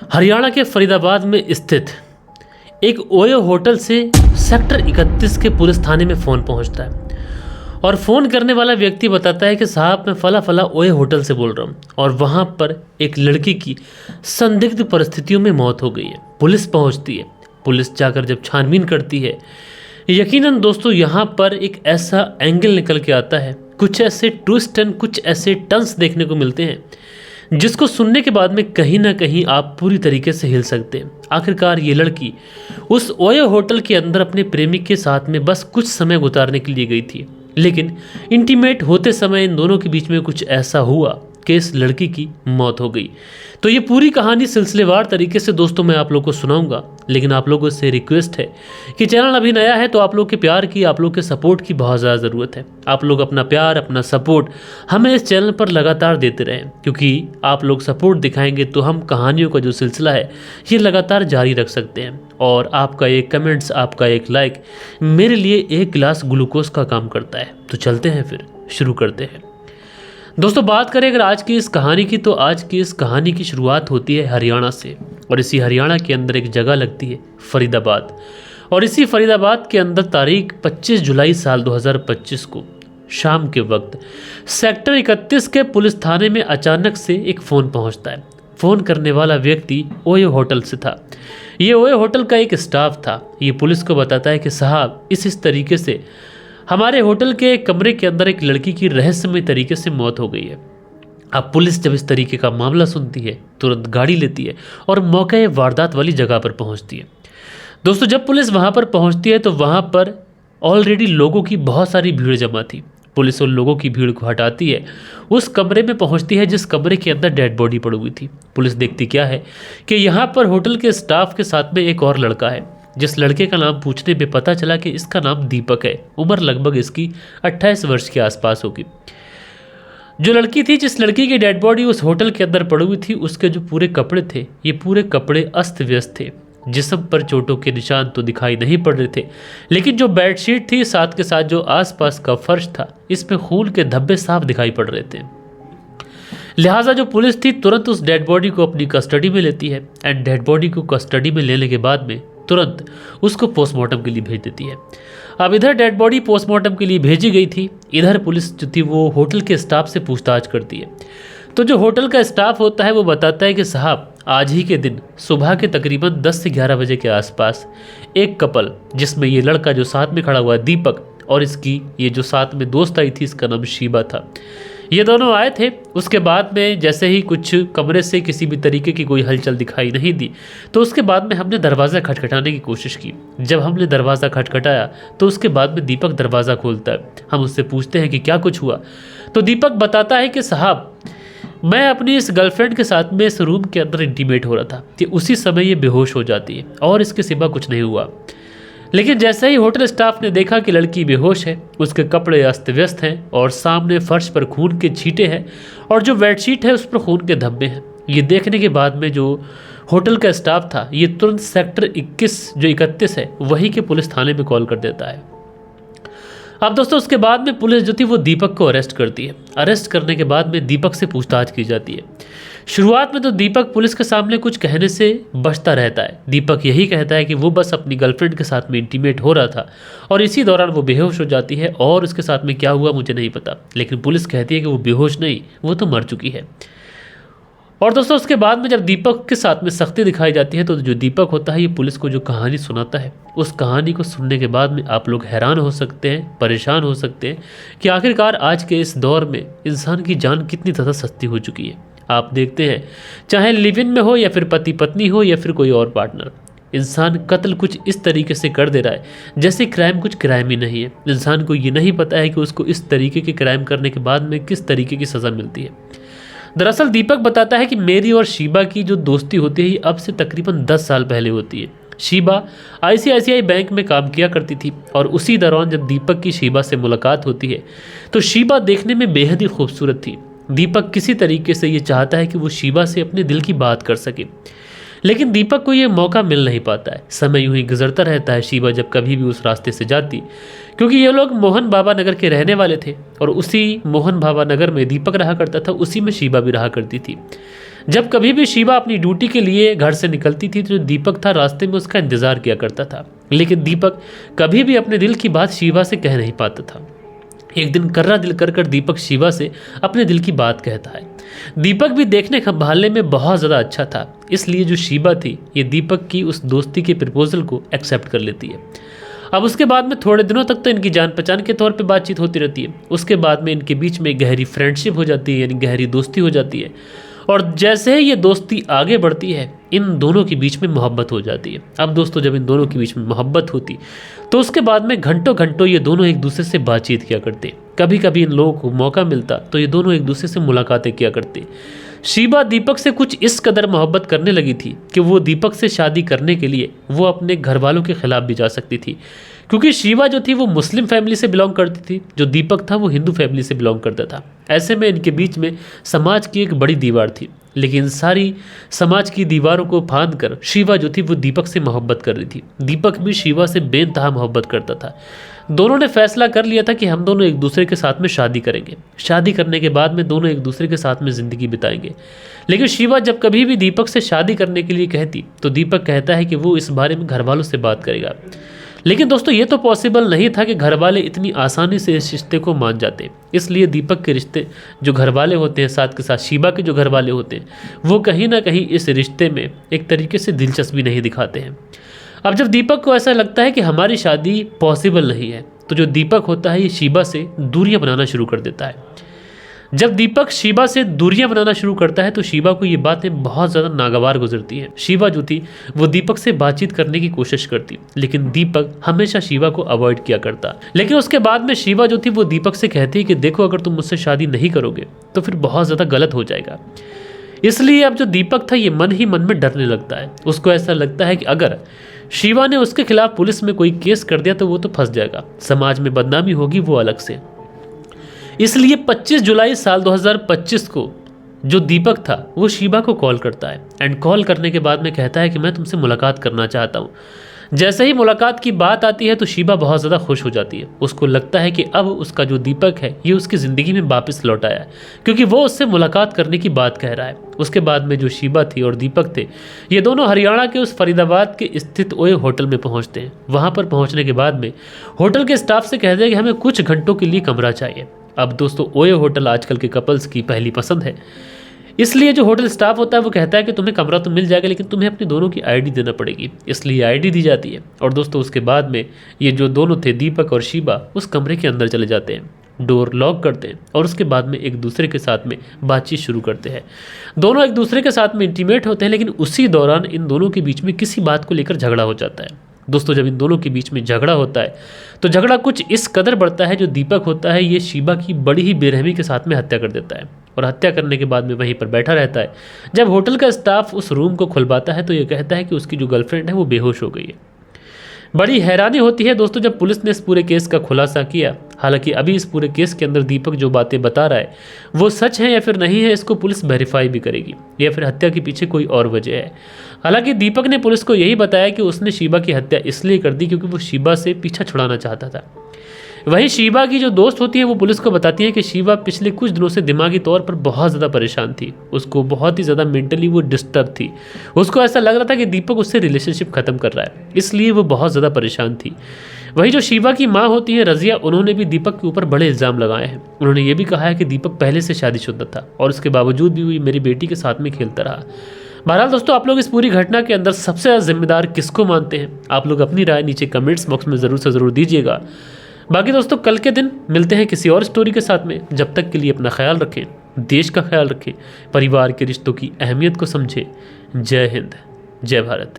हरियाणा के फरीदाबाद में स्थित एक ओयो होटल से सेक्टर 31 के पुलिस थाने में फ़ोन पहुंचता है और फ़ोन करने वाला व्यक्ति बताता है कि साहब मैं फला फला ओयो होटल से बोल रहा हूं और वहां पर एक लड़की की संदिग्ध परिस्थितियों में मौत हो गई है। पुलिस पहुंचती है। पुलिस जाकर जब छानबीन करती है, यकीनन दोस्तों यहाँ पर एक ऐसा एंगल निकल के आता है, कुछ ऐसे ट्विस्ट एंड कुछ ऐसे टर्न्स देखने को मिलते हैं जिसको सुनने के बाद में कहीं ना कहीं आप पूरी तरीके से हिल सकते हैं। आखिरकार ये लड़की उस ओयो होटल के अंदर अपने प्रेमी के साथ में बस कुछ समय गुजारने के लिए गई थी, लेकिन इंटीमेट होते समय इन दोनों के बीच में कुछ ऐसा हुआ कि इस लड़की की मौत हो गई। तो ये पूरी कहानी सिलसिलेवार तरीके से दोस्तों मैं आप लोगों को सुनाऊंगा, लेकिन आप लोगों से रिक्वेस्ट है कि चैनल अभी नया है तो आप लोग के प्यार की, आप लोग के सपोर्ट की बहुत ज़्यादा ज़रूरत है। आप लोग अपना प्यार, अपना सपोर्ट हमें इस चैनल पर लगातार देते रहें, क्योंकि आप लोग सपोर्ट दिखाएंगे तो हम कहानियों का जो सिलसिला है ये लगातार जारी रख सकते हैं। और आपका एक कमेंट्स, आपका एक लाइक मेरे लिए एक गिलास ग्लूकोज का काम करता है। तो चलते हैं, फिर शुरू करते हैं। दोस्तों बात करें अगर आज की इस कहानी की, तो आज की इस कहानी की शुरुआत होती है हरियाणा से, और इसी हरियाणा के अंदर एक जगह लगती है फरीदाबाद। और इसी फरीदाबाद के अंदर तारीख 25 जुलाई साल 2025 को शाम के वक्त सेक्टर 31 के पुलिस थाने में अचानक से एक फ़ोन पहुंचता है। फ़ोन करने वाला व्यक्ति ओयो होटल से था। ये ओयो होटल का एक स्टाफ था। ये पुलिस को बताता है कि साहब इस तरीके से हमारे होटल के कमरे के अंदर एक लड़की की रहस्यमय तरीके से मौत हो गई है। अब पुलिस जब इस तरीके का मामला सुनती है, तुरंत गाड़ी लेती है और मौके वारदात वाली जगह पर पहुंचती है। दोस्तों जब पुलिस वहां पर पहुंचती है तो वहां पर ऑलरेडी लोगों की बहुत सारी भीड़ जमा थी। पुलिस उन लोगों की भीड़ को हटाती है, उस कमरे में पहुंचती है जिस कमरे के अंदर डेड बॉडी पड़ी हुई थी। पुलिस देखती क्या है कि यहाँ पर होटल के स्टाफ के साथ में एक और लड़का है, जिस लड़के का नाम पूछने पे पता चला कि इसका नाम दीपक है। उम्र लगभग इसकी 28 वर्ष के आसपास होगी। जो लड़की थी, जिस लड़की की डेड बॉडी उस होटल के अंदर पड़ी हुई थी, उसके जो पूरे कपड़े थे ये पूरे कपड़े अस्त व्यस्त थे। जिस्म पर चोटों के निशान तो दिखाई नहीं पड़ रहे थे, लेकिन जो बेडशीट थी साथ के साथ जो आसपास का फर्श था इसमें खून के धब्बे साफ दिखाई पड़ रहे थे। लिहाजा जो पुलिस थी तुरंत उस डेड बॉडी को अपनी कस्टडी में लेती है एंड डेड बॉडी को कस्टडी में लेने के बाद में तुरंत उसको पोस्टमार्टम के लिए भेज देती है। अब इधर डेड बॉडी पोस्टमार्टम के लिए भेजी गई थी, इधर पुलिस जो थी वो होटल के स्टाफ से पूछताछ करती है। तो जो होटल का स्टाफ होता है वो बताता है कि साहब आज ही के दिन सुबह के तकरीबन 10 से 11 बजे के आसपास एक कपल, जिसमें ये लड़का जो साथ में खड़ा हुआ है दीपक और इसकी ये जो साथ में दोस्त आई थी इसका नाम शीबा था, ये दोनों आए थे। उसके बाद में जैसे ही कुछ कमरे से किसी भी तरीके की कोई हलचल दिखाई नहीं दी तो उसके बाद में हमने दरवाज़ा खटखटाने की कोशिश की। जब हमने दरवाज़ा खटखटाया तो उसके बाद में दीपक दरवाज़ा खोलता है। हम उससे पूछते हैं कि क्या कुछ हुआ, तो दीपक बताता है कि साहब मैं अपनी इस गर्लफ्रेंड के साथ में इस रूम के अंदर इंटीमेट हो रहा था कि उसी समय ये बेहोश हो जाती है और इसके सिवा कुछ नहीं हुआ। लेकिन जैसे ही होटल स्टाफ ने देखा कि लड़की बेहोश है, उसके कपड़े अस्त व्यस्त हैं और सामने फर्श पर खून के छींटे हैं और जो बेडशीट है उस पर खून के धब्बे हैं, ये देखने के बाद में जो होटल का स्टाफ था ये तुरंत सेक्टर 21 जो 31 है वहीं के पुलिस थाने में कॉल कर देता है। अब दोस्तों उसके बाद में पुलिस जो थी वो दीपक को अरेस्ट करती है। अरेस्ट करने के बाद में दीपक से पूछताछ की जाती है। शुरुआत में तो दीपक पुलिस के सामने कुछ कहने से बचता रहता है। दीपक यही कहता है कि वो बस अपनी गर्लफ्रेंड के साथ में इंटीमेट हो रहा था और इसी दौरान वो बेहोश हो जाती है और उसके साथ में क्या हुआ मुझे नहीं पता, लेकिन पुलिस कहती है कि वो बेहोश नहीं, वो तो मर चुकी है। और दोस्तों उसके बाद में जब दीपक के साथ में सख्ती दिखाई जाती है तो जो दीपक होता है ये पुलिस को जो कहानी सुनाता है, उस कहानी को सुनने के बाद में आप लोग हैरान हो सकते हैं, परेशान हो सकते हैं कि आखिरकार आज के इस दौर में इंसान की जान कितनी ज़्यादा सस्ती हो चुकी है। आप देखते हैं चाहे लिव इन में हो या फिर पति पत्नी हो या फिर कोई और पार्टनर, इंसान कत्ल कुछ इस तरीके से कर दे रहा है जैसे क्राइम कुछ क्राइम ही नहीं है। इंसान को ये नहीं पता है कि उसको इस तरीके के क्राइम करने के बाद में किस तरीके की सज़ा मिलती है। दरअसल दीपक बताता है कि मेरी और शीबा की जो दोस्ती होती है ये अब से तकरीबन 10 साल पहले होती है। शीबा ICICI बैंक में काम किया करती थी और उसी दौरान जब दीपक की शीबा से मुलाकात होती है तो शीबा देखने में बेहद ही खूबसूरत थी। दीपक किसी तरीके से ये चाहता है कि वो शीबा से अपने दिल की बात कर सके, लेकिन दीपक को ये मौका मिल नहीं पाता है। समय यूं ही गुजरता रहता है। शीबा जब कभी भी उस रास्ते से जाती, क्योंकि ये लोग मोहन बाबा नगर के रहने वाले थे और उसी मोहन बाबा नगर में दीपक रहा करता था, उसी में शीबा भी रहा करती थी। जब कभी भी शिवा अपनी ड्यूटी के लिए घर से निकलती थी तो जो दीपक था रास्ते में उसका इंतजार किया करता था, लेकिन दीपक कभी भी अपने दिल की बात शिवा से कह नहीं पाता था। एक दिन कर्रा दिल कर दीपक शिवा से अपने दिल की बात कहता है। दीपक भी देखने भालने में बहुत ज़्यादा अच्छा था, इसलिए जो शिवा थी ये दीपक की उस दोस्ती के प्रपोजल को एक्सेप्ट कर लेती है। अब उसके बाद में थोड़े दिनों तक तो इनकी जान पहचान के तौर पे बातचीत होती रहती है। उसके बाद में इनके बीच में गहरी फ्रेंडशिप हो जाती है, यानी गहरी दोस्ती हो जाती है। और जैसे ही ये दोस्ती आगे बढ़ती है इन दोनों के बीच में मोहब्बत हो जाती है। अब दोस्तों जब इन दोनों के बीच में मोहब्बत होती तो उसके बाद में घंटों घंटों ये दोनों एक दूसरे से बातचीत किया करते। कभी कभी इन लोगों को मौका मिलता तो ये दोनों एक दूसरे से मुलाकातें किया करते। शिवा दीपक से कुछ इस कदर मोहब्बत करने लगी थी कि वो दीपक से शादी करने के लिए वो अपने घर वालों के खिलाफ भी जा सकती थी, क्योंकि शिवा जो थी वो मुस्लिम फैमिली से बिलोंग करती थी, जो दीपक था वो हिंदू फैमिली से बिलोंग करता था। ऐसे में इनके बीच में समाज की एक बड़ी दीवार थी, लेकिन सारी समाज की दीवारों को फांद कर शिवा जो थी वो दीपक से मोहब्बत कर रही थी। दीपक भी शिवा से बेइंतहा मोहब्बत करता था। दोनों ने फैसला कर लिया था कि हम दोनों एक दूसरे के साथ में शादी करेंगे। शादी करने के बाद में दोनों एक दूसरे के साथ में ज़िंदगी बिताएंगे। लेकिन शिवा जब कभी भी दीपक से शादी करने के लिए कहती तो दीपक कहता है कि वो इस बारे में घर वालों से बात करेगा। लेकिन दोस्तों ये तो पॉसिबल नहीं था कि घर वाले इतनी आसानी से इस रिश्ते को मान जाते। इसलिए दीपक के रिश्ते जो घर वाले होते हैं साथ के साथ शिवा के जो घर वाले होते हैं वो कहीं ना कहीं इस रिश्ते में एक तरीके से दिलचस्पी नहीं दिखाते हैं। अब जब दीपक को ऐसा लगता है कि हमारी शादी पॉसिबल नहीं है तो जो दीपक होता है ये शिवा से दूरियां बनाना शुरू कर देता है। जब दीपक शिवा से दूरियां बनाना शुरू करता है तो शिवा को ये बातें बहुत ज़्यादा नागवार गुजरती हैं। शिवा जो थी वो दीपक से बातचीत करने की कोशिश करती, लेकिन दीपक हमेशा शिवा को अवॉइड किया करता। लेकिन उसके बाद में शिवा जो थी वो दीपक से कहती कि देखो अगर तुम मुझसे शादी नहीं करोगे तो फिर बहुत ज़्यादा गलत हो जाएगा। इसलिए अब जो दीपक था ये मन ही मन में डरने लगता है। उसको ऐसा लगता है कि अगर शिवा ने उसके खिलाफ पुलिस में कोई केस कर दिया तो वो तो फंस जाएगा, समाज में बदनामी होगी वो अलग से। इसलिए 25 जुलाई साल 2025 को जो दीपक था वो शिवा को कॉल करता है एंड कॉल करने के बाद में कहता है कि मैं तुमसे मुलाकात करना चाहता हूँ। जैसे ही मुलाकात की बात आती है तो शिवा बहुत ज़्यादा खुश हो जाती है। उसको लगता है कि अब उसका जो दीपक है ये उसकी ज़िंदगी में वापस लौट आया है, क्योंकि वो उससे मुलाकात करने की बात कह रहा है। उसके बाद में जो शिवा थी और दीपक थे ये दोनों हरियाणा के उस फरीदाबाद के स्थित ओए होटल में पहुंचते हैं। वहां पर पहुंचने के बाद में होटल के स्टाफ से कहते हैं कि हमें कुछ घंटों के लिए कमरा चाहिए। अब दोस्तों ओए होटल आजकल के कपल्स की पहली पसंद है, इसलिए जो होटल स्टाफ होता है वो कहता है कि तुम्हें कमरा तो मिल जाएगा लेकिन तुम्हें अपनी दोनों की आईडी देना पड़ेगी। इसलिए आईडी दी जाती है और दोस्तों उसके बाद में ये जो दोनों थे दीपक और शिवा उस कमरे के अंदर चले जाते हैं, डोर लॉक करते हैं और उसके बाद में एक दूसरे के साथ में बातचीत शुरू करते हैं। दोनों एक दूसरे के साथ में इंटीमेट होते हैं, लेकिन उसी दौरान इन दोनों के बीच में किसी बात को लेकर झगड़ा हो जाता है। दोस्तों जब इन दोनों के बीच में झगड़ा होता है तो झगड़ा कुछ इस कदर बढ़ता है, जो दीपक होता है ये शिवा की बड़ी ही बेरहमी के साथ में हत्या कर देता है और हत्या करने के बाद में वहीं पर बैठा रहता है। जब होटल का स्टाफ उस रूम को खुलवाता है तो ये कहता है कि उसकी जो गर्लफ्रेंड है वो बेहोश हो गई है। बड़ी हैरानी होती है दोस्तों जब पुलिस ने इस पूरे केस का खुलासा किया। हालांकि अभी इस पूरे केस के अंदर दीपक जो बातें बता रहा है वो सच है या फिर नहीं है इसको पुलिस वेरीफाई भी करेगी, या फिर हत्या के पीछे कोई और वजह है। हालांकि दीपक ने पुलिस को यही बताया कि उसने शिवा की हत्या इसलिए कर दी क्योंकि वो शिवा से पीछा छुड़ाना चाहता था। वहीं शिवा की जो दोस्त होती है वो पुलिस को बताती है कि शिवा पिछले कुछ दिनों से दिमागी तौर पर बहुत ज़्यादा परेशान थी। उसको बहुत ही ज़्यादा मेंटली वो डिस्टर्ब थी। उसको ऐसा लग रहा था कि दीपक उससे रिलेशनशिप ख़त्म कर रहा है, इसलिए वो बहुत ज़्यादा परेशान थी। वहीं जो शिवा की माँ होती है रज़िया, उन्होंने भी दीपक के ऊपर बड़े इल्ज़ाम लगाए हैं। उन्होंने ये भी कहा है कि दीपक पहले से शादीशुदा था और उसके बावजूद भी वो मेरी बेटी के साथ में खेलता रहा। बहरहाल दोस्तों आप लोग इस पूरी घटना के अंदर सबसे ज़्यादा जिम्मेदार किसको मानते हैं? आप लोग अपनी राय नीचे कमेंट्स बॉक्स में ज़रूर से ज़रूर दीजिएगा। बाकी दोस्तों कल के दिन मिलते हैं किसी और स्टोरी के साथ में। जब तक के लिए अपना ख्याल रखें, देश का ख्याल रखें, परिवार के रिश्तों की अहमियत को समझें। जय हिंद, जय भारत।